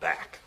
back.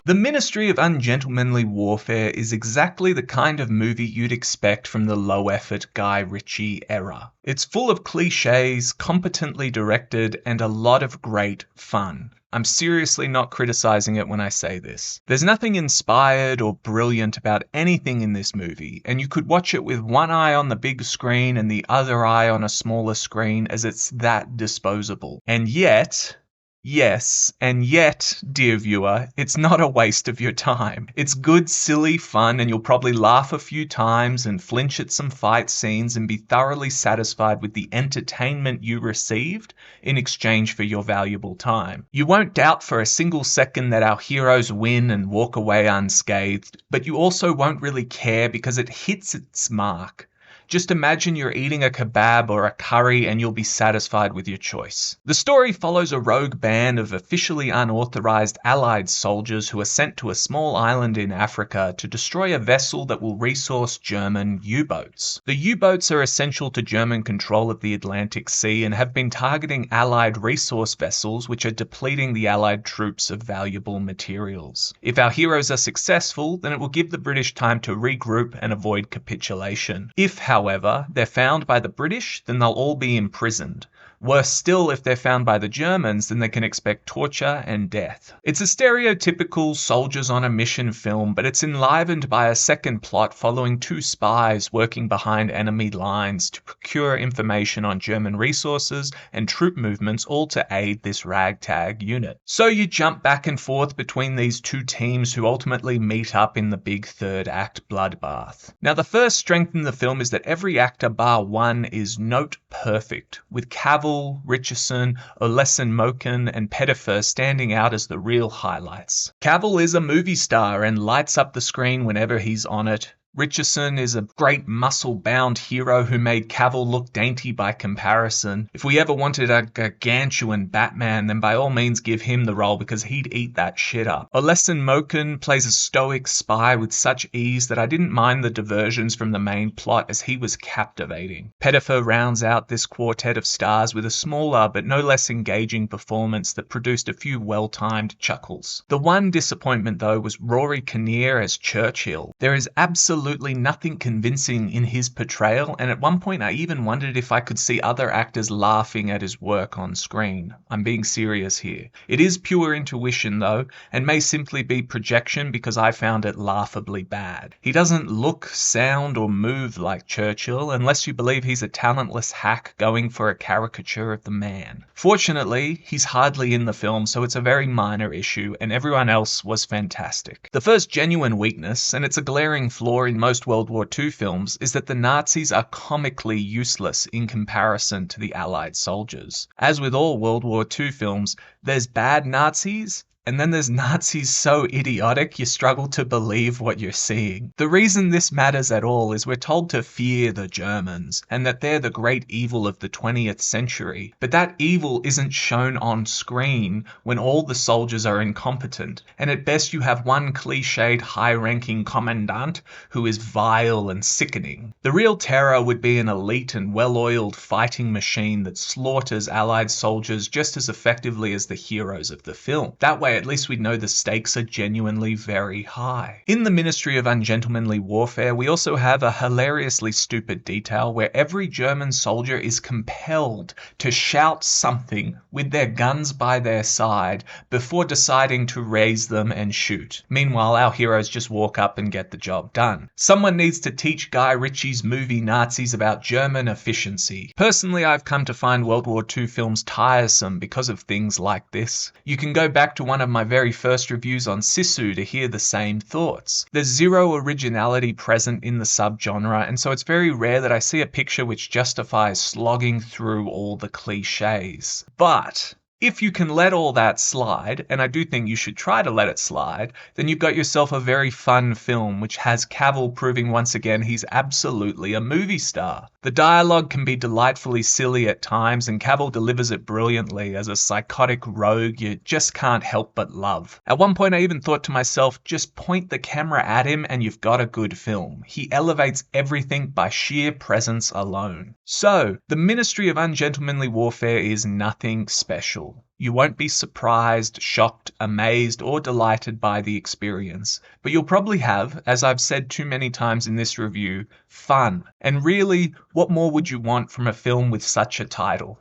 The Ministry of Ungentlemanly Warfare is exactly the kind of movie you'd expect from the low-effort Guy Ritchie era. It's full of cliches, competently directed, and a lot of great fun. I'm seriously not criticizing it when I say this. There's nothing inspired or brilliant about anything in this movie, and you could watch it with one eye on the big screen and the other eye on a smaller screen, as it's that disposable. And yet, yes, and yet, dear viewer, it's not a waste of your time. It's good, silly fun, and you'll probably laugh a few times and flinch at some fight scenes and be thoroughly satisfied with the entertainment you received in exchange for your valuable time. You won't doubt for a single second that our heroes win and walk away unscathed, but you also won't really care because it hits its mark. Just imagine you're eating a kebab or a curry and you'll be satisfied with your choice. The story follows a rogue band of officially unauthorized Allied soldiers who are sent to a small island in Africa to destroy a vessel that will resource German U-boats. The U-boats are essential to German control of the Atlantic Sea and have been targeting Allied resource vessels which are depleting the Allied troops of valuable materials. If our heroes are successful, then it will give the British time to regroup and avoid capitulation. If, however, they're found by the British, then they'll all be imprisoned. Worse still, if they're found by the Germans, then they can expect torture and death. It's a stereotypical soldiers on a mission film, but it's enlivened by a second plot following two spies working behind enemy lines to procure information on German resources and troop movements, all to aid this ragtag unit. So you jump back and forth between these two teams who ultimately meet up in the big third act bloodbath. Now, the first strength in the film is that every actor bar one is note perfect, with Cavill, Richardson, Moken, and Pettifer standing out as the real highlights. Cavill is a movie star and lights up the screen whenever he's on it. Richardson is a great muscle-bound hero who made Cavill look dainty by comparison. If we ever wanted a gargantuan Batman, then by all means give him the role because he'd eat that shit up. Moken plays a stoic spy with such ease that I didn't mind the diversions from the main plot as he was captivating. Pettifer rounds out this quartet of stars with a smaller but no less engaging performance that produced a few well-timed chuckles. The one disappointment though was Rory Kinnear as Churchill. There is absolutely nothing convincing in his portrayal, and at one point I even wondered if I could see other actors laughing at his work on screen. I'm being serious here. It is pure intuition though, and may simply be projection because I found it laughably bad. He doesn't look, sound, or move like Churchill unless you believe he's a talentless hack going for a caricature of the man. Fortunately, he's hardly in the film, so it's a very minor issue, and everyone else was fantastic. The first genuine weakness, and it's a glaring flaw in most World War II films, is that the Nazis are comically useless in comparison to the Allied soldiers. As with all World War II films, there's bad Nazis, and then there's Nazis so idiotic you struggle to believe what you're seeing. The reason this matters at all is we're told to fear the Germans, and that they're the great evil of the 20th century. But that evil isn't shown on screen when all the soldiers are incompetent, and at best you have one cliched high-ranking commandant who is vile and sickening. The real terror would be an elite and well-oiled fighting machine that slaughters Allied soldiers just as effectively as the heroes of the film. That way at least we know the stakes are genuinely very high. In the Ministry of Ungentlemanly Warfare, we also have a hilariously stupid detail where every German soldier is compelled to shout something with their guns by their side before deciding to raise them and shoot. Meanwhile, our heroes just walk up and get the job done. Someone needs to teach Guy Ritchie's movie Nazis about German efficiency. Personally, I've come to find World War II films tiresome because of things like this. You can go back to one of my very first reviews on Sisu to hear the same thoughts. There's zero originality present in the subgenre, and so it's very rare that I see a picture which justifies slogging through all the cliches. But if you can let all that slide, and I do think you should try to let it slide, then you've got yourself a very fun film which has Cavill proving once again he's absolutely a movie star. The dialogue can be delightfully silly at times, and Cavill delivers it brilliantly as a psychotic rogue you just can't help but love. At one point I even thought to myself, just point the camera at him and you've got a good film. He elevates everything by sheer presence alone. So, the Ministry of Ungentlemanly Warfare is nothing special. enjoyable. You won't be surprised, shocked, amazed, or delighted by the experience, but you'll probably have, as I've said too many times in this review, fun. And really, what more would you want from a film with such a title?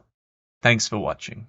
Thanks for watching.